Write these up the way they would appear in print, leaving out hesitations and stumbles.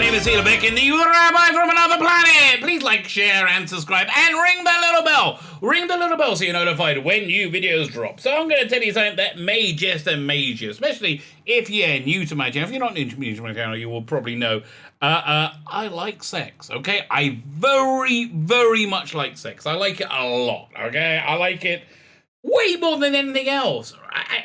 name is Tzvi Lebetkin, the Rabbi from another planet. Please like, share, and subscribe, and ring the little bell. Ring the little bell so you're notified when new videos drop. So I'm going to tell you something that may just amaze you, especially if you're new to my channel. If you're not new to my channel, you will probably know. I like sex, okay? I very, very much like sex. I like it a lot, okay? I like it way more than anything else.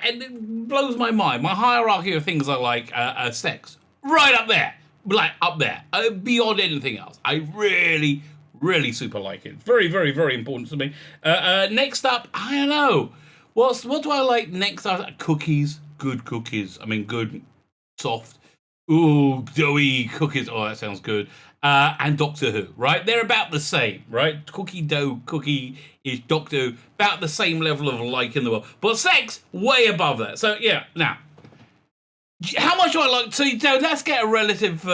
And it blows my mind. My hierarchy of things I like sex. Right up there. Like, up there. Beyond anything else. I really, really super like it. Very, very, very important to me. Next up, I don't know. What do I like next up? Cookies. Good cookies. I mean, good, soft. Ooh, doughy cookies. Oh, that sounds good. And Doctor Who, right? They're about the same, right? Cookie dough, cookie is Doctor Who, about the same level of like in the world. But sex, way above that. So, yeah, now, how much do I like? So let's get a relative set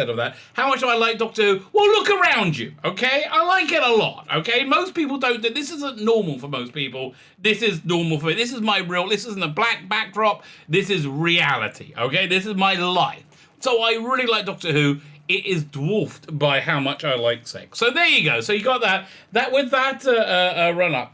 of that. How much do I like Doctor Who? Well, look around you, okay? I like it a lot, okay? Most people don't do this. Isn't normal for most people. This is normal for me. This is my real. This isn't a black backdrop. This is reality, okay? This is my life. So I really like Doctor Who. It is dwarfed by how much I like sex. So there you go. So you got that. With that run up.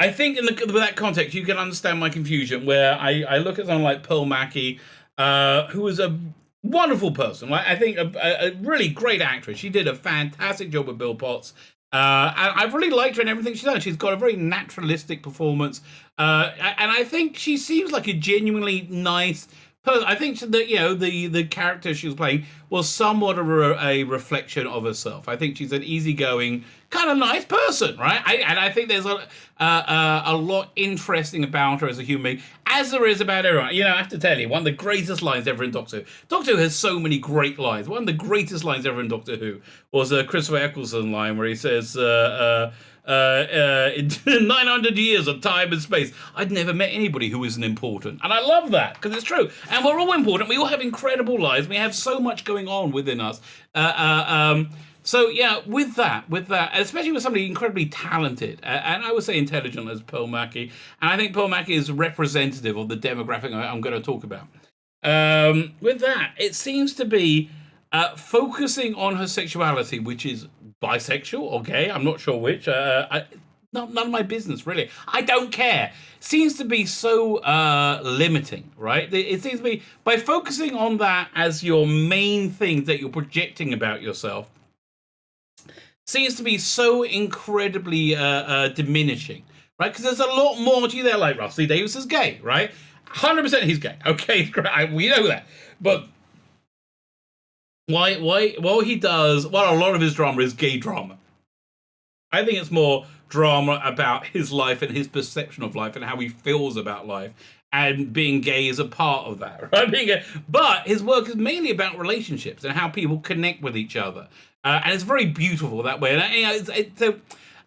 I think with that context, you can understand my confusion, where I look at someone like Pearl Mackie, who is a wonderful person. Like, I think a really great actress. She did a fantastic job with Bill Potts. And I've really liked her in everything she's done. She's got a very naturalistic performance. And I think she seems like a genuinely nice person. I think that, the character she was playing was somewhat of a reflection of herself. I think she's an easygoing, kind of nice person, right? And I think there's a lot interesting about her as a human being, as there is about everyone. I have to tell you, one of the greatest lines ever in Doctor Who. Doctor Who has so many great lines. One of the greatest lines ever in Doctor Who was a Christopher Eccleston line where he says, in 900 years of time and space, I'd never met anybody who isn't important. And I love that, because it's true. And we're all important. We all have incredible lives. We have so much going on within us. So yeah, with that, especially with somebody incredibly talented, and I would say intelligent as Pearl Mackie, and I think Pearl Mackie is representative of the demographic I'm going to talk about. With that, it seems to be focusing on her sexuality, which is bisexual or gay, I'm not sure which. None of my business, really. I don't care. Seems to be so limiting, right? It seems to be, by focusing on that as your main thing that you're projecting about yourself, seems to be so incredibly diminishing, right? Because there's a lot more to you there. Like, Russell Davies is gay, right? 100% he's gay. Okay, we know that. But why? He does. Well, a lot of his drama is gay drama. I think it's more drama about his life and his perception of life and how he feels about life. And being gay is a part of that, right? But his work is mainly about relationships and how people connect with each other. And it's very beautiful that way. And so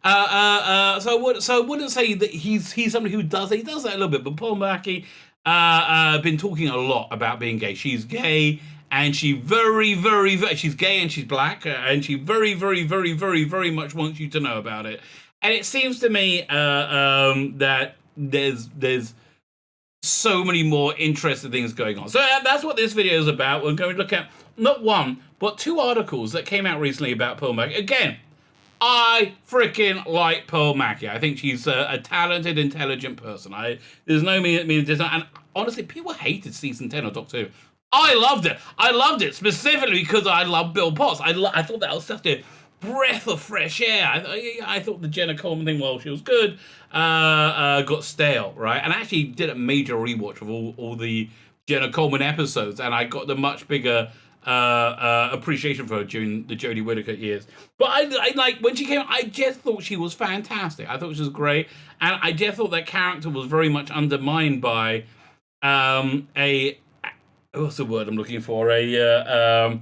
I wouldn't say that he's somebody who does that. He does that a little bit. But Paul Mackie been talking a lot about being gay. She's gay, and she very, very, she's gay and she's black, and she very, very, very, very, very much wants you to know about it. And it seems to me that there's so many more interesting things going on. So that's what this video is about. We're going to look at not one, but two articles that came out recently about Pearl Mackie. Again, I freaking like Pearl Mackie. I think she's a talented, intelligent person. There's no mean and honestly, people hated season 10 of Doctor Who. I loved it. I loved it specifically because I love Bill Potts. I thought that was such a breath of fresh air. I thought the Jenna Coleman thing, well, she was good, got stale, right? And I actually did a major rewatch of all the Jenna Coleman episodes, and I got the much bigger appreciation for her during the Jodie Whittaker years. But I like, when she came out, I just thought she was fantastic. I thought she was great, and I just thought that character was very much undermined by what's the word I'm looking for? A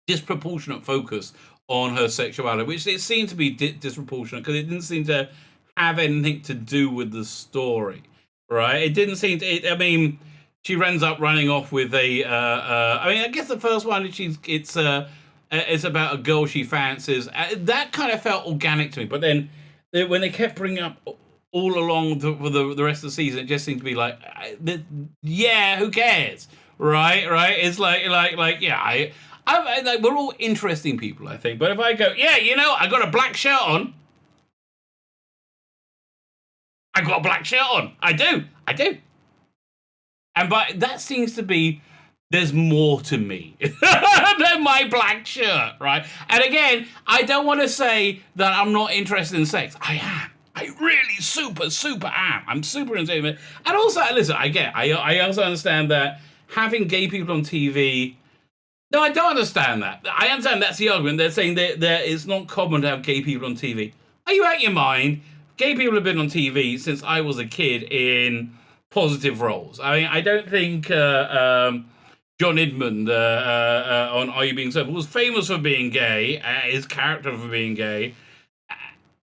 disproportionate focus on her sexuality, which it seemed to be disproportionate because it didn't seem to have anything to do with the story, right? It didn't seem to. I mean, she ends up running off with a. I guess the first one it's about a girl she fancies. That kind of felt organic to me, but then when they kept bringing up all along for the rest of the season. It just seemed to be like, yeah, who cares, right? It's like yeah, I like, we're all interesting people, I think. But if I go, yeah, I got a black shirt on. I got a black shirt on. I do. And but that seems to be, there's more to me than my black shirt, right? And again, I don't want to say that I'm not interested in sex. I am. I really super am. I'm super into it. And also, listen, I also understand that having gay people on TV. No, I don't understand that. I understand that's the argument. They're saying that it's not common to have gay people on TV. Are you out of your mind? Gay people have been on TV since I was a kid in positive roles. I mean, I don't think John Edmund on Are You Being Served was famous for being gay, his character for being gay,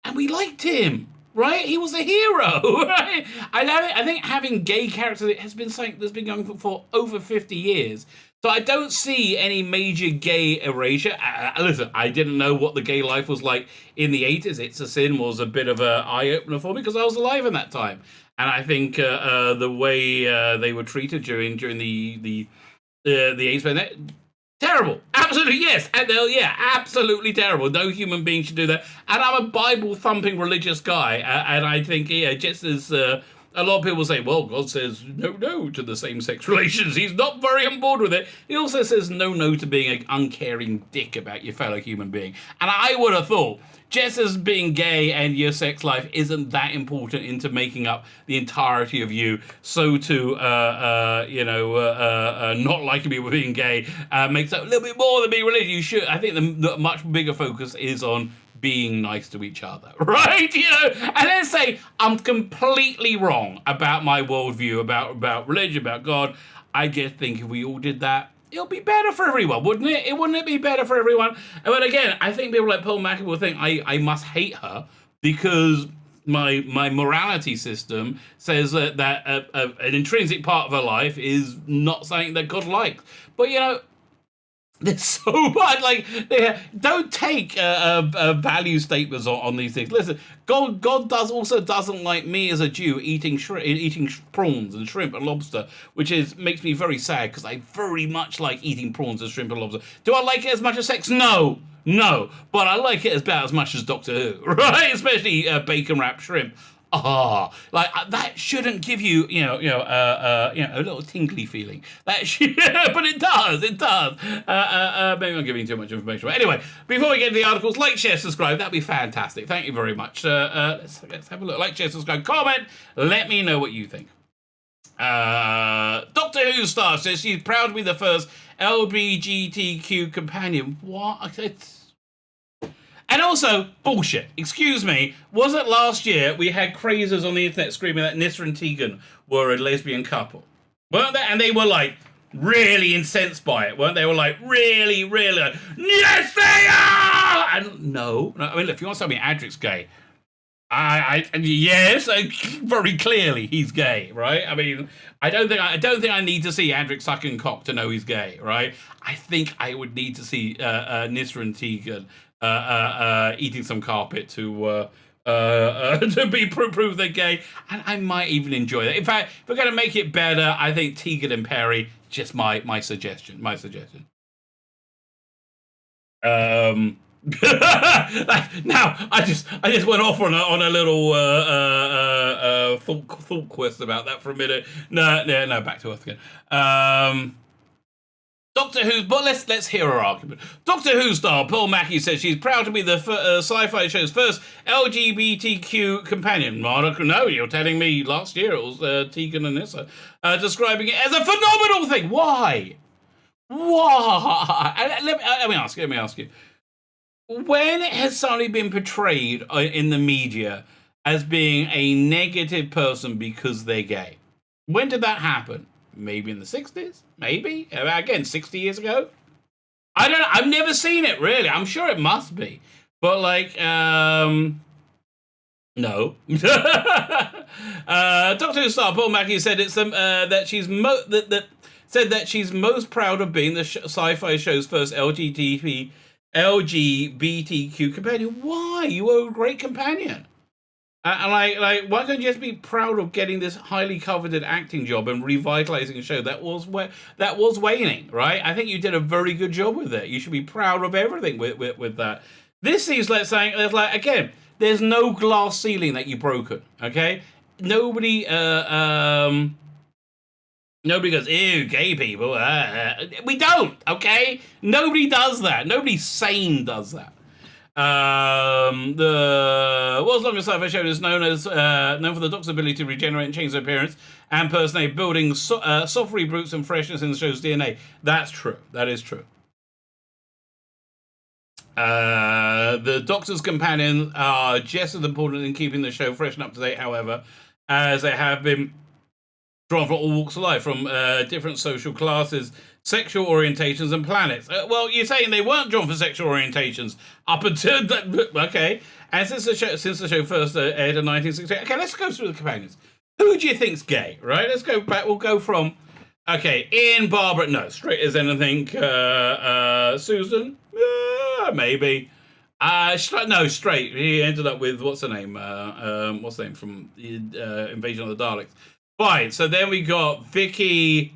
and we liked him, right? He was a hero, right? I think having gay characters has been something that's been going for over 50 years. So I don't see any major gay erasure. Listen, I didn't know what the gay life was like in the 80s. It's a Sin was a bit of an eye-opener for me because I was alive in that time. And I think the way they were treated during the AIDS pandemic, terrible. Absolutely, yes. And absolutely terrible. No human being should do that. And I'm a Bible-thumping religious guy. And I think, just as a lot of people say, well, God says no to the same-sex relations. He's not very on board with it. He also says no to being an uncaring dick about your fellow human being. And I would have thought, just as being gay and your sex life isn't that important into making up the entirety of you, so to not liking people being gay makes up a little bit more than being religious. You should. I think the much bigger focus is on being nice to each other, right? And then say I'm completely wrong about my worldview, about religion, about God. I just think if we all did that, it'll be better for everyone, wouldn't it? Wouldn't it be better for everyone? But again, I think people like Paul Mackie will think I must hate her because my morality system says that an intrinsic part of her life is not something that God likes. But there's so much, don't take value statements on these things. Listen, God doesn't like me as a Jew eating prawns and shrimp and lobster, which makes me very sad because I very much like eating prawns and shrimp and lobster. Do I like it as much as sex? No, but I like it about as much as Doctor Who, right? Especially bacon wrapped shrimp. That shouldn't give you, a little tingly feeling. But it does. Maybe I'm giving too much information. But anyway, before we get to the articles, like, share, subscribe. That'd be fantastic. Thank you very much. Let's have a look. Like, share, subscribe, comment. Let me know what you think. Doctor Who star says she's proud to be the first LGBTQ companion. What? And also, bullshit. Excuse me, wasn't last year we had crazers on the internet screaming that Nissa and Tegan were a lesbian couple? Weren't they? And they were really incensed by it, weren't they? Were really, yes they are! And no. I mean, look, if you want to tell me Adric's gay, yes, very clearly he's gay, right? I mean, I don't think I need to see Adric sucking cock to know he's gay, right? I think I would need to see Nissa and Tegan eating some carpet to be prove they're gay, and I might even enjoy that. In fact, if we're going to make it better, I think Tegan and Perry. Just my suggestion. Now I just went off on a little thought quest about that for a minute. No, back to earth again. Doctor Who's, but let's hear her argument. Doctor Who star Paul Mackie says she's proud to be the sci-fi show's first LGBTQ companion. No, you're telling me last year it was Tegan and Nissa, describing it as a phenomenal thing. Why? Let me ask you. When it has suddenly been portrayed in the media as being a negative person because they're gay, when did that happen? Maybe in the 60s? Maybe? Again, 60 years ago? I don't know. I've never seen it, really. I'm sure it must be. But, no. Doctor Who star Paul Mackie said that she's said that she's most proud of being the sci-fi show's first LGBTQ companion. Why? You were a great companion. And why can't you just be proud of getting this highly coveted acting job and revitalizing a show that was waning, right? I think you did a very good job with it. You should be proud of everything with that. This seems like saying, again, there's no glass ceiling that you've broken. Okay, nobody nobody goes, ew, gay people. We don't. Okay, nobody does that. Nobody sane does that. The world's longest sci-fi show is known for the Doctor's ability to regenerate and change their appearance and personate, building soft reboots and freshness in the show's DNA. That's true. That is true. The Doctor's companions are just as important in keeping the show fresh and up to date, however, as they have been drawn from all walks of life, from different social classes, sexual orientations, and planets. Well, you're saying they weren't drawn for sexual orientations up until that. Okay, and since the show first aired in 1968. Okay, let's go through the companions. Who do you think's gay? Right, let's go back. We'll go from. Okay, Ian, Barbara, no, straight as anything. Susan, maybe. No, straight. He ended up with what's her name? What's the name from Invasion of the Daleks? Fine. So then we got Vicky.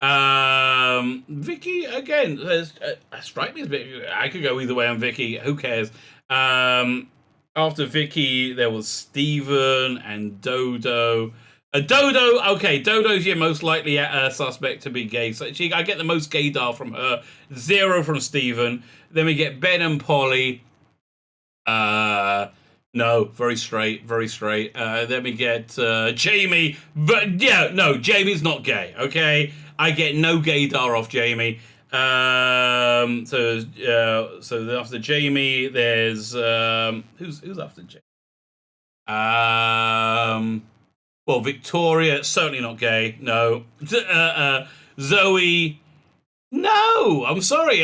Vicky again. Strike me as a bit. I could go either way on Vicky. Who cares? After Vicky, there was Stephen and Dodo. Dodo. Okay, Dodo's your most likely suspect to be gay. So I get the most gaydar from her. 0 from Stephen. Then we get Ben and Polly. No, very straight, very straight. Then we get Jamie, but yeah, no, Jamie's not gay. Okay, I get no gaydar off Jamie. So after Jamie, there's who's after Jamie? Well, Victoria, certainly not gay. No, Zoe. No, I'm sorry.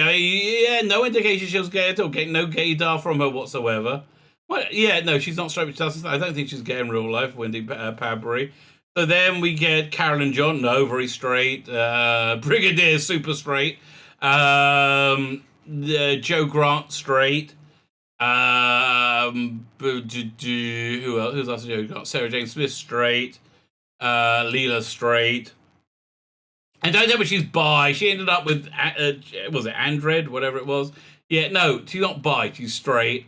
No indication she was gay at all. Get no gaydar from her whatsoever. Well, yeah, no, she's not straight. I don't think she's gay in real life, Wendy Padbury. So then we get Carolyn John, no, very straight. Brigadier, super straight. Joe Grant, straight. Who else? Who's after Joe Grant? Sarah Jane Smith, straight. Leela, straight. And don't tell me she's bi. She ended up with, was it Andred, whatever it was? Yeah, no, she's not bi, she's straight.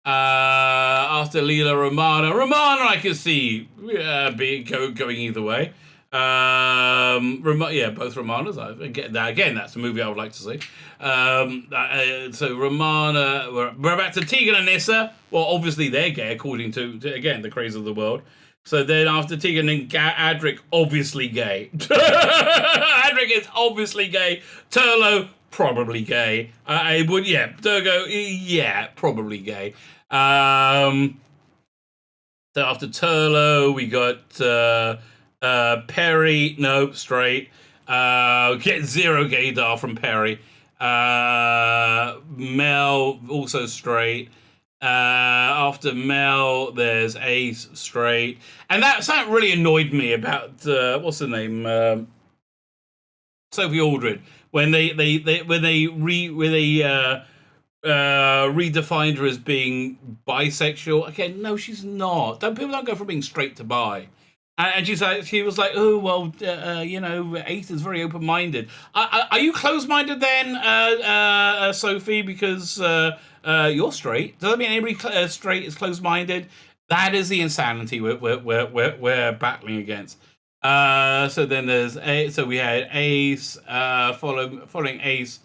After Leela, Romana, I can see going either way. Both Romanas. Again, that's a movie I would like to see. So Romana, we're back to Tegan and Nissa. Well, obviously they're gay, according to again the craze of the world. So then after Tegan and Adric, obviously gay. Adric is obviously gay. Turlo, probably gay. Durgo, yeah, probably gay. So after Turlo, we got Perry, no, straight. Get 0 gaydar from Perry. Mel, also straight. After Mel, there's Ace, straight. And something really annoyed me about what's her name, Sophie Aldred, when they redefined her as being bisexual. Again, no, she's not. People don't go from being straight to bi. And she was like, oh well, Ace is very open-minded. Are you closed-minded then, Sophie? Because you're straight. Does that mean anybody straight is closed-minded? That is the insanity we're battling against. So then there's so we had Ace. Following Ace,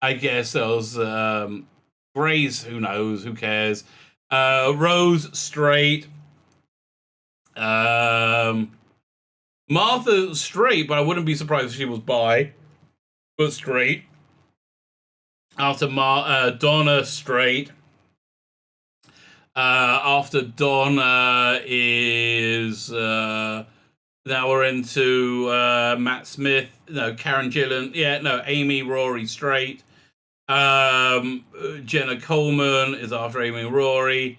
I guess there was Grace. Who knows? Who cares? Rose, straight. Martha, straight, but I wouldn't be surprised if she was bi, but straight. After Donna, straight. After Donna is now we're into Matt Smith. No, Karen Gillan. Yeah, no, Amy, Rory, straight. Jenna Coleman is after Amy and Rory.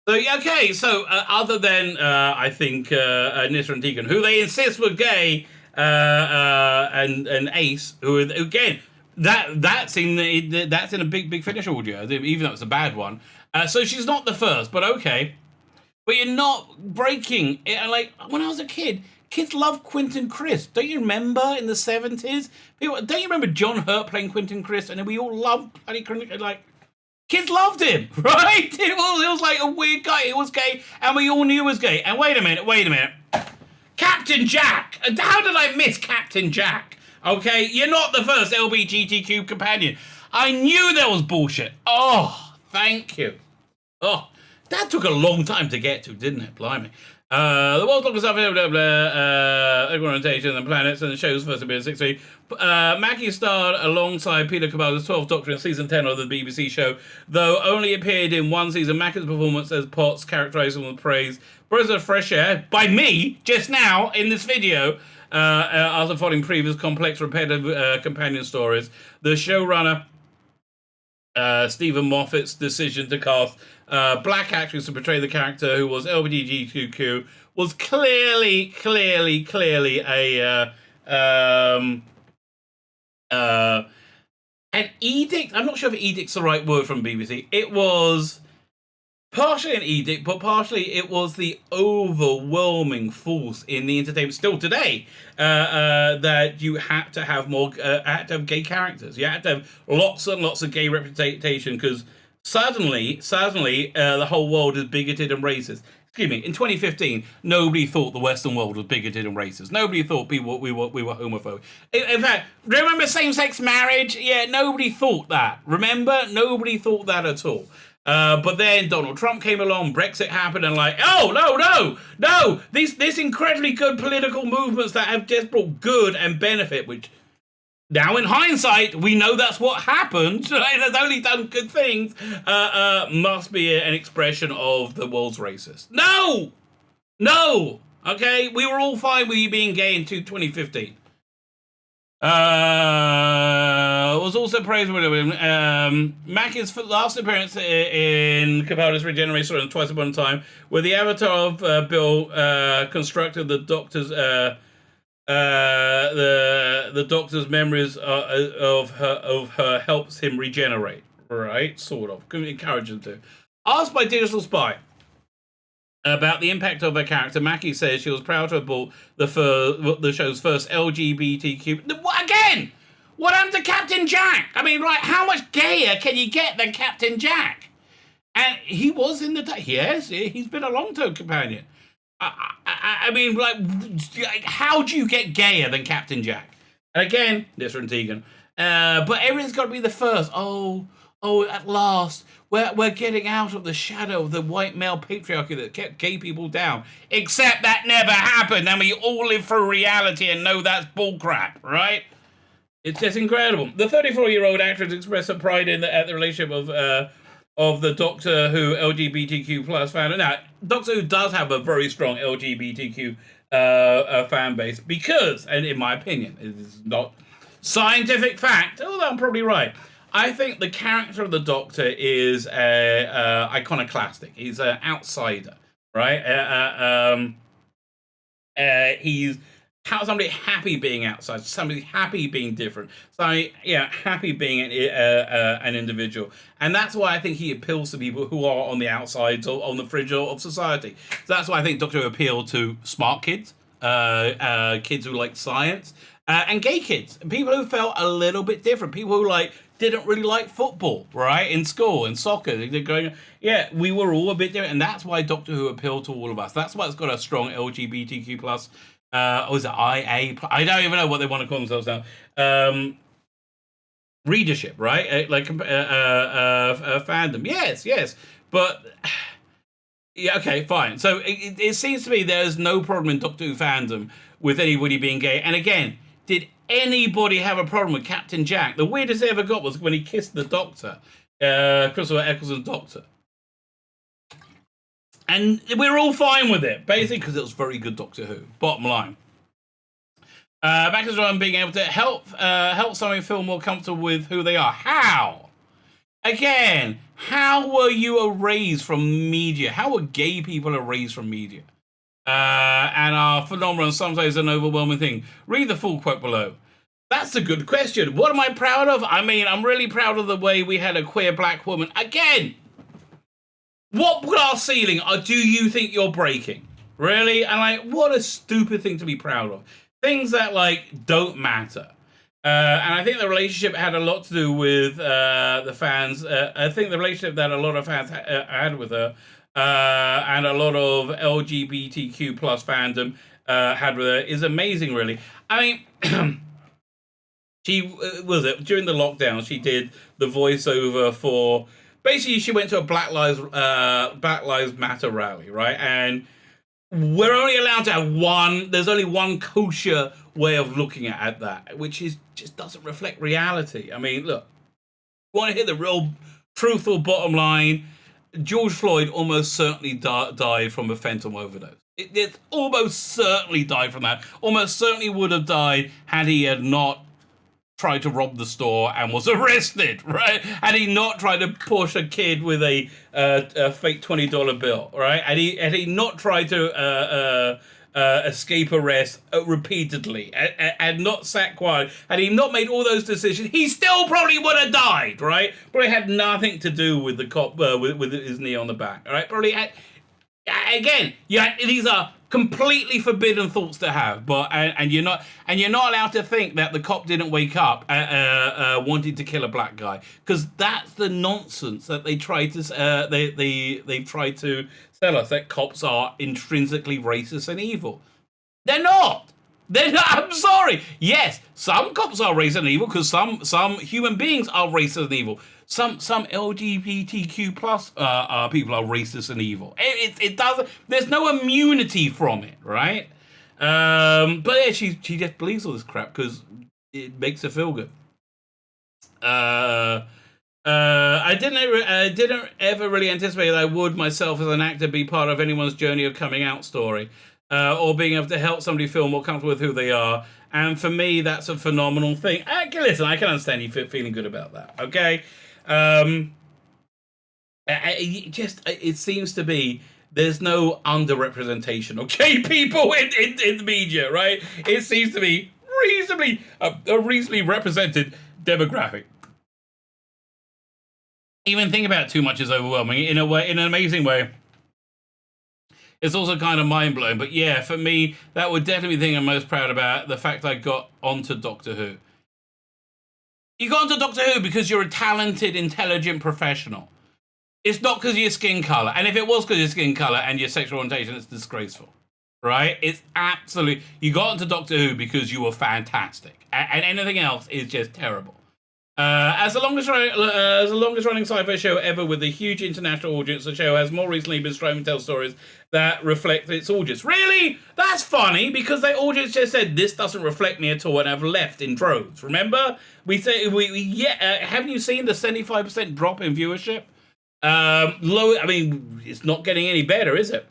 So okay, so other than I think Nissa and Tegan, who they insist were gay, and Ace, who again that's in a big finish audio, even though it's a bad one. So she's not the first, but okay. but you're not breaking it. And like when I was a kid, kids loved Quentin Crisp. Don't you remember in the 70s? Don't you remember John Hurt playing Quentin Crisp? And then we all loved like kids loved him, right? It was like a weird guy. He was gay, and we all knew he was gay. And wait a minute. Captain Jack! How did I miss Captain Jack? Okay, you're not the first LGBTQ companion. I knew there was bullshit. Oh, thank you. Oh, that took a long time to get to, didn't it? Blimey. The world doctors have orientation and planets, and the show's first appeared in 63. Mackie starred alongside Peter Capaldi's 12th Doctor in season 10 of the BBC show, though only appeared in one season. Mackie's performance as Potts characterized him with praise. Breath of fresh air by me just now in this video. After following previous complex, repetitive companion stories, the showrunner Stephen Moffat's decision to cast black actress to portray the character who was LGBTQ was clearly an edict. I'm not sure if edict's the right word from BBC. It was partially an edict, but partially it was the overwhelming force in the entertainment still today that you had to have gay characters. You had to have lots and lots of gay representation because suddenly, the whole world is bigoted and racist. Excuse me. In 2015, nobody thought the Western world was bigoted and racist. Nobody thought we were homophobic. In fact, remember same-sex marriage? Yeah, nobody thought that. Remember, nobody thought that at all. But then Donald Trump came along, Brexit happened, and like, oh, no, these incredibly good political movements that have just brought good and benefit, which now in hindsight, we know that's what happened, right? That's only done good things, must be an expression of the world's racist. No, okay? We were all fine with you being gay in 2015. Was also praised with Mackie's last appearance in Capaldi's Regeneration and Twice Upon a Time, where the avatar of Bill constructed the Doctor's the Doctor's memories of her helps him regenerate, right? Sort of. Encourage him to. Asked by Digital Spy about the impact of her character, Mackie says she was proud to have brought the show's first LGBTQ. What again? What happened to Captain Jack? I mean, right, how much gayer can you get than Captain Jack? And he was in the... Yes, he's been a long-term companion. I mean, like, how do you get gayer than Captain Jack? And again, different Tegan. But everything's got to be the first. Oh, at last, we're getting out of the shadow of the white male patriarchy that kept gay people down. Except that never happened, and we all live through reality and know that's bullcrap, right? It's just incredible. The 34-year-old actress expressed her pride at the relationship of the Doctor Who LGBTQ plus fan. Now, Doctor Who does have a very strong LGBTQ fan base because, and in my opinion, it is not scientific fact, although I'm probably right, I think the character of the Doctor is iconoclastic. He's an outsider, right? He's somebody happy being outside, somebody happy being different, somebody happy being an individual, and that's why I think he appeals to people who are on the outsides or on the fringe of society. So that's why I think Doctor Who appealed to smart kids, kids who like science, and gay kids, and people who felt a little bit different, people who didn't really like football, right, in school and soccer. They're going, we were all a bit different, and that's why Doctor Who appealed to all of us. That's why it's got a strong LGBTQ plus. Is it IA? I don't even know what they want to call themselves now. Readership, right? Fandom. Yes. But yeah, okay, fine. So it seems to me there's no problem in Doctor Who fandom with anybody being gay. And again, did anybody have a problem with Captain Jack? The weirdest they ever got was when he kissed the Doctor, Christopher Eccleston's Doctor. And we're all fine with it, basically, because it was very good Doctor Who. Bottom line. Back to John being able to help somebody feel more comfortable with who they are. How? Again, how were you erased from media? How were gay people erased from media? And are phenomenon sometimes an overwhelming thing? Read the full quote below. That's a good question. What am I proud of? I mean, I'm really proud of the way we had a queer black woman. Again, What glass ceiling do you think you're breaking? Really? And like, what a stupid thing to be proud of. Things that like don't matter. And I think the relationship had a lot to do with the fans. I think the relationship that a lot of fans had with her and a lot of LGBTQ plus fandom had with her is amazing, really. I mean, she was it during the lockdown. She did the voiceover for. Basically, she went to a Black Lives Matter rally, right? And we're only allowed to have one. There's only one kosher way of looking at that, which is just doesn't reflect reality. I mean, look, you want to hear the real truthful bottom line? George Floyd almost certainly died from a fentanyl overdose. It almost certainly died from that. Almost certainly would have died had he had not tried to rob the store and was arrested, right? Had he not tried to push a kid with a fake $20 bill, right? Had he not tried to escape arrest repeatedly, had not sat quiet, had he not made all those decisions, he still probably would have died, right? Probably had nothing to do with the cop with his knee on the back, all right? Probably had. Again, yeah, these are completely forbidden thoughts to have, but and you're not allowed to think that the cop didn't wake up wanting to kill a black guy, because that's the nonsense that they try to they've tried to sell us, that cops are intrinsically racist and evil. They're not. They're not. I'm sorry. Yes, some cops are racist and evil because some human beings are racist and evil. Some LGBTQ plus people are racist and evil. It doesn't. There's no immunity from it, right? But yeah, she just believes all this crap because it makes her feel good. I didn't ever really anticipate that I would myself as an actor be part of anyone's journey of coming out story, or being able to help somebody feel more comfortable with who they are. And for me, that's a phenomenal thing. Listen, I can understand you feeling good about that. Okay. It seems to be there's no underrepresentation of gay people in the media, right? It seems to be a reasonably represented demographic. Even think about it too much is overwhelming in an amazing way. It's also kind of mind-blowing, but yeah, for me, that would definitely be the thing I'm most proud about, the fact I got onto Doctor Who. You got into Doctor Who because you're a talented, intelligent professional. It's not because of your skin color. And if it was because of your skin color and your sexual orientation, it's disgraceful, right? It's absolutely. You got into Doctor Who because you were fantastic, and anything else is just terrible. As the longest running sci-fi show ever with a huge international audience, the show has more recently been striving to tell stories that reflect its audience. Really? That's funny, because the audience just said, this doesn't reflect me at all, and have left in droves. Remember? Haven't you seen the 75% drop in viewership? I mean, it's not getting any better, is it?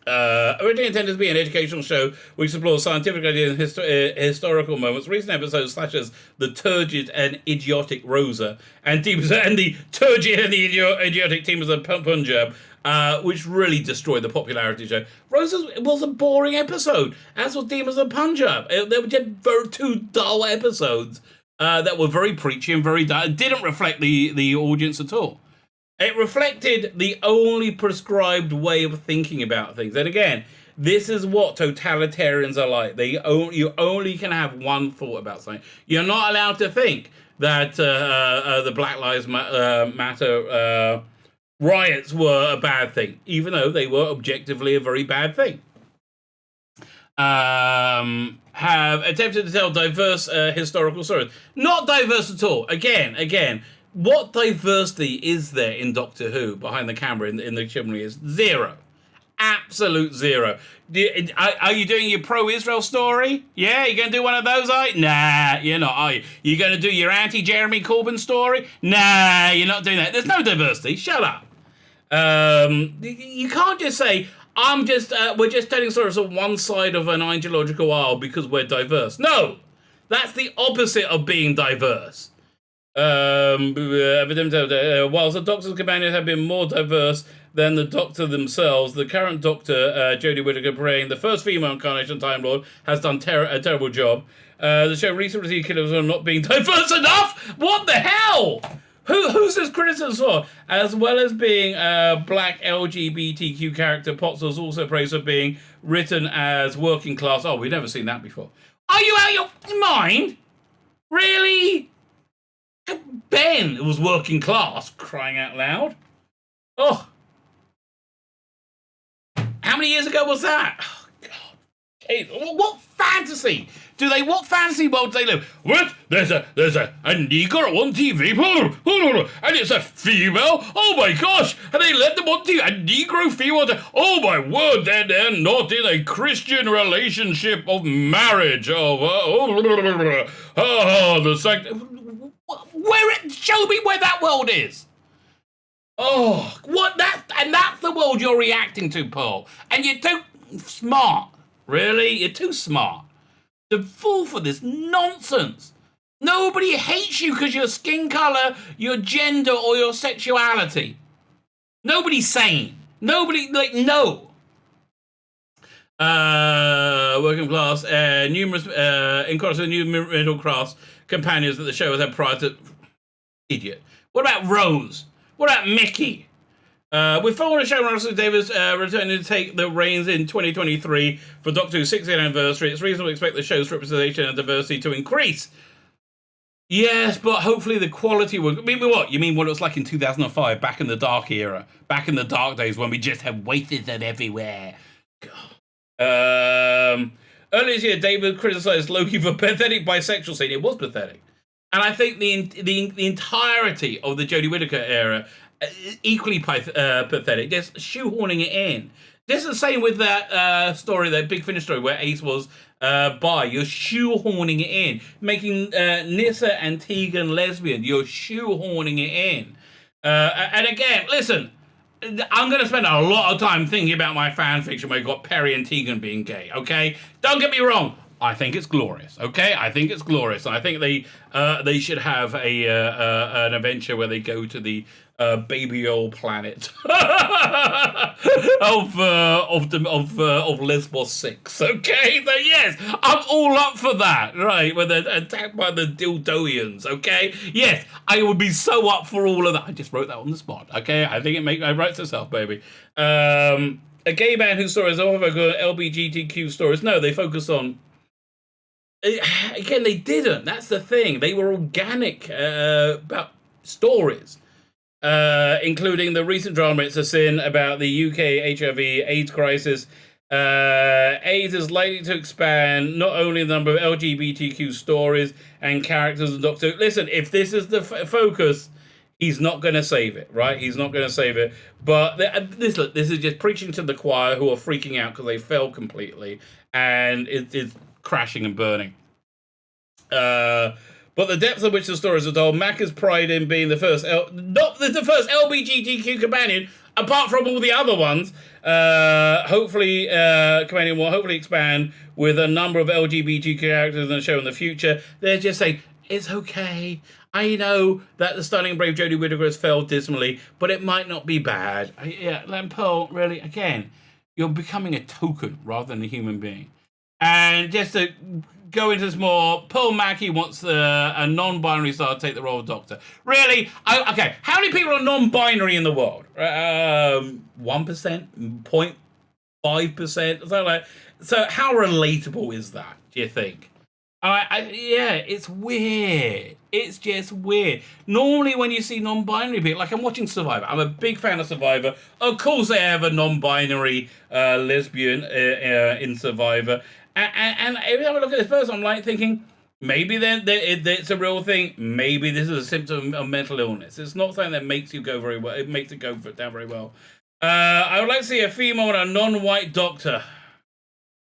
Originally intended to be an educational show which explores scientific ideas and historical moments, recent episodes such as the turgid and idiotic Rosa and the turgid and the idiotic Teams of Punjab, which really destroyed the popularity of the show. Rosa was a boring episode, as was Demons of Punjab. They were just two dull episodes that were very preachy and very dull. It didn't reflect the audience at all. It reflected the only prescribed way of thinking about things. And again, this is what totalitarians are like. You only can have one thought about something. You're not allowed to think that the Black Lives Matter riots were a bad thing, even though they were objectively a very bad thing. Have attempted to tell diverse historical stories. Not diverse at all. Again, what diversity is there in Doctor Who behind the camera in the chimney is zero. Absolute zero. Are you doing your pro-Israel story? Yeah, you going to do one of those? Nah, you're not, are you? You going to do your anti-Jeremy Corbyn story? Nah, you're not doing that. There's no diversity. Shut up. You can't just say, we're just telling stories on one side of an ideological aisle because we're diverse. No, that's the opposite of being diverse. Whilst the Doctor's companions have been more diverse than the Doctor themselves, the current Doctor, Jodie Whittaker, playing the first female incarnation Time Lord, has done a terrible job. The show recently received criticism for not being diverse enough. What the hell? Who's this criticism for? As well as being a black LGBTQ character, Potts was also praised for being written as working class. Oh, we've never seen that before. Are you out of your mind? Really? Ben was working class, crying out loud. Oh. How many years ago was that? Oh, God. Hey, what fantasy? What fantasy world do they live? What? There's a Negro on TV, and it's a female. Oh my gosh! And they let them on TV. A Negro female. Oh my word! They're not in a Christian relationship of marriage. Show me where that world is. Oh, that's the world you're reacting to, Paul. And you're too smart. Really? You're too smart to fall for this nonsense. Nobody hates you because your skin color, your gender, or your sexuality. Nobody's sane. Nobody, no. Working class, numerous, in contrast to new middle class companions that the show has had prior to... Idiot. What about Rose? What about Mackie? With former showrunner Russell Davis returning to take the reins in 2023 for Doctor Who's 60th anniversary, it's reasonable to expect the show's representation and diversity to increase. Yes, but hopefully the quality will... I mean, what? You mean what it was like in 2005, back in the dark era? Back in the dark days when we just had racism everywhere. God. Earlier this year, David criticised Loki for pathetic bisexual scene. It was pathetic. And I think the entirety of the Jodie Whittaker era equally pathetic, just shoehorning it in. This is the same with that story, that Big Finish story, where Ace was bi. You're shoehorning it in. Making Nyssa and Tegan lesbian. You're shoehorning it in. And again, listen, I'm going to spend a lot of time thinking about my fan fiction where you've got Perry and Tegan being gay, okay? Don't get me wrong. I think it's glorious, okay? I think it's glorious. I think they should have an adventure where they go to the baby old planet of Lesbos 6, okay? So yes, I'm all up for that, right? When they're attacked by the Dildoians, okay? Yes, I would be so up for all of that. I just wrote that on the spot, okay? I think it writes itself, baby. A gay man whose stories are often LGBTQ stories. No, they focus on... Again, they didn't. That's the thing. They were organic about stories, including the recent drama It's a Sin about the UK HIV/AIDS crisis. AIDS is likely to expand not only the number of LGBTQ stories and characters in Doctor Who. Listen, if this is the focus, he's not going to save it, right? He's not going to save it. But this is just preaching to the choir who are freaking out because they failed completely, and it's crashing and burning. But the depth of which the stories are told, Mac has pride in being the first LGBTQ companion, apart from all the other ones. Hopefully, companion will hopefully expand with a number of LGBT characters in the show in the future. They're just saying, it's okay. I know that the stunning and brave Jodie Whittaker has failed dismally, but it might not be bad. And Pearl, really, again, you're becoming a token rather than a human being. And just to go into this more, Pearl Mackie wants a non-binary star to take the role of Doctor. Really? Okay, how many people are non-binary in the world? 1%? 0.5%? Something like that. So how relatable is that, do you think? Yeah, it's weird. It's just weird. Normally when you see non-binary people, like I'm watching Survivor. I'm a big fan of Survivor. Of course they have a non-binary lesbian in Survivor. And every time I look at this person, I'm like thinking, maybe it's a real thing. Maybe this is a symptom of mental illness. It's not something that makes you go very well. It makes it go down very well. I would like to see a female and a non-white Doctor,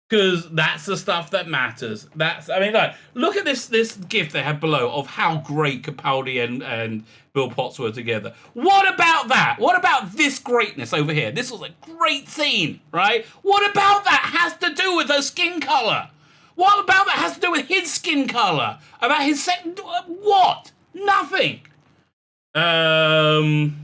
because that's the stuff that matters. Look at this gift they have below of how great Capaldi and Bill Potts were together. What about that? What about this greatness over here? This was a great scene, right? What about that has to do with her skin color? What about that has to do with his skin color? About his what? Nothing. Doesn't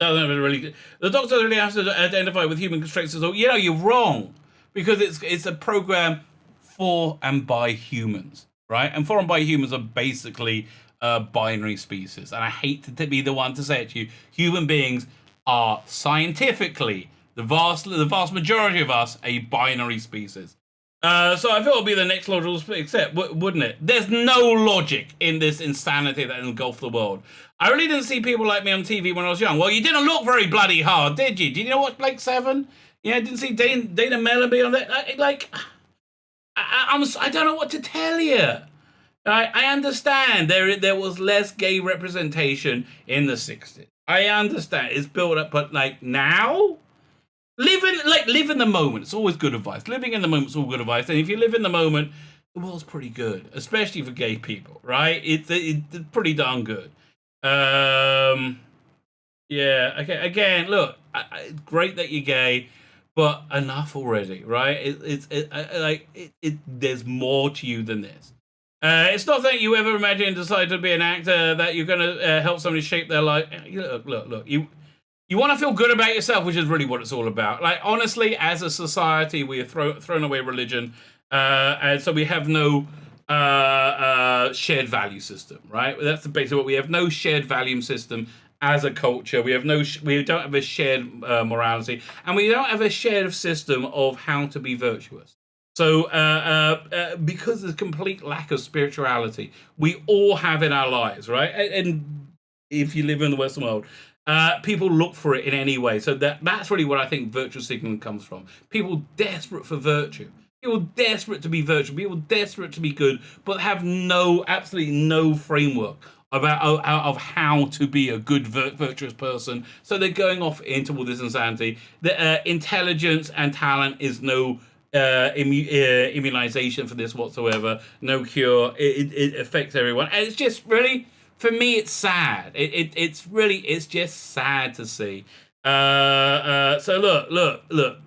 really. The Doctor really has to identify with human traits. So you're wrong, because it's a program for and by humans, right? And for and by humans are basically binary species. And I hate to be the one to say it to you. Human beings are scientifically, the vast majority of us, a binary species. So I feel it would be the next logical step, wouldn't it? There's no logic in this insanity that engulfed the world. I really didn't see people like me on TV when I was young. Well, you didn't look very bloody hard, did you? Did you know what Blake 7? Yeah, I didn't see Dana Mellenby on that. I don't know what to tell you. I understand there was less gay representation in the 60s. I understand it's built up, but like now, live in the moment. It's always good advice. Living in the moment is all good advice. And if you live in the moment, the world's pretty good, especially for gay people, right? It's pretty darn good. Yeah. Okay. Again, look, it's great that you're gay, but enough already, right? There's more to you than this. It's not that you ever imagine and decide to be an actor that you're going to help somebody shape their life. Look. You want to feel good about yourself, which is really what it's all about. Like, honestly, as a society, we have thrown away religion, and so we have no shared value system, right? That's basically what we have. No shared value system as a culture. We don't have a shared morality, and we don't have a shared system of how to be virtuous. So, because there's complete lack of spirituality, we all have in our lives, right? And if you live in the Western world, people look for it in any way. So that's really what I think virtue signaling comes from. People desperate for virtue. People desperate to be virtuous. People desperate to be good, but have absolutely no framework of how to be a good virtuous person. So they're going off into all this insanity. The intelligence and talent is no immunization for this whatsoever. No cure. It affects everyone, and it's just really, for me, it's sad. It's just sad to see. So look,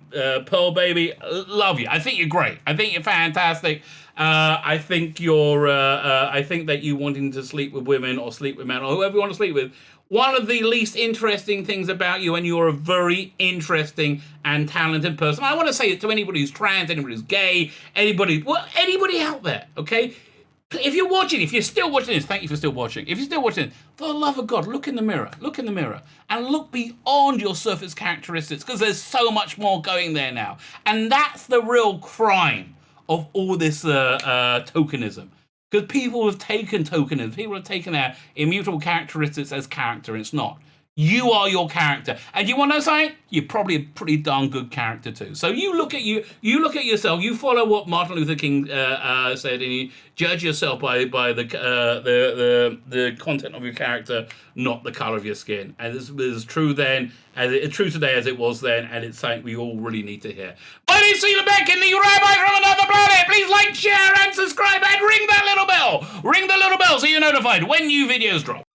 Pearl baby, love you. I think you're great. I think you're fantastic. I think that you wanting to sleep with women or sleep with men or whoever you want to sleep with, one of the least interesting things about you, and you're a very interesting and talented person. I want to say it to anybody who's trans, anybody who's gay, anybody out there, okay? If you're still watching this, thank you for still watching. If you're still watching this, for the love of God, look in the mirror, and look beyond your surface characteristics, because there's so much more going there now. And that's the real crime of all this tokenism. Because people have taken tokenism, people have taken our immutable characteristics as character, and it's not. You are your character. And you want to know something? You're probably a pretty darn good character too. So you look at yourself, you follow what Martin Luther King said, and you judge yourself by the content of your character, not the color of your skin. And this is true then, it's true today as it was then, and it's something we all really need to hear. My name's Tzvi Lebetkin, the Rabbi from another planet. Please like, share, and subscribe, and ring that little bell. Ring the little bell so you're notified when new videos drop.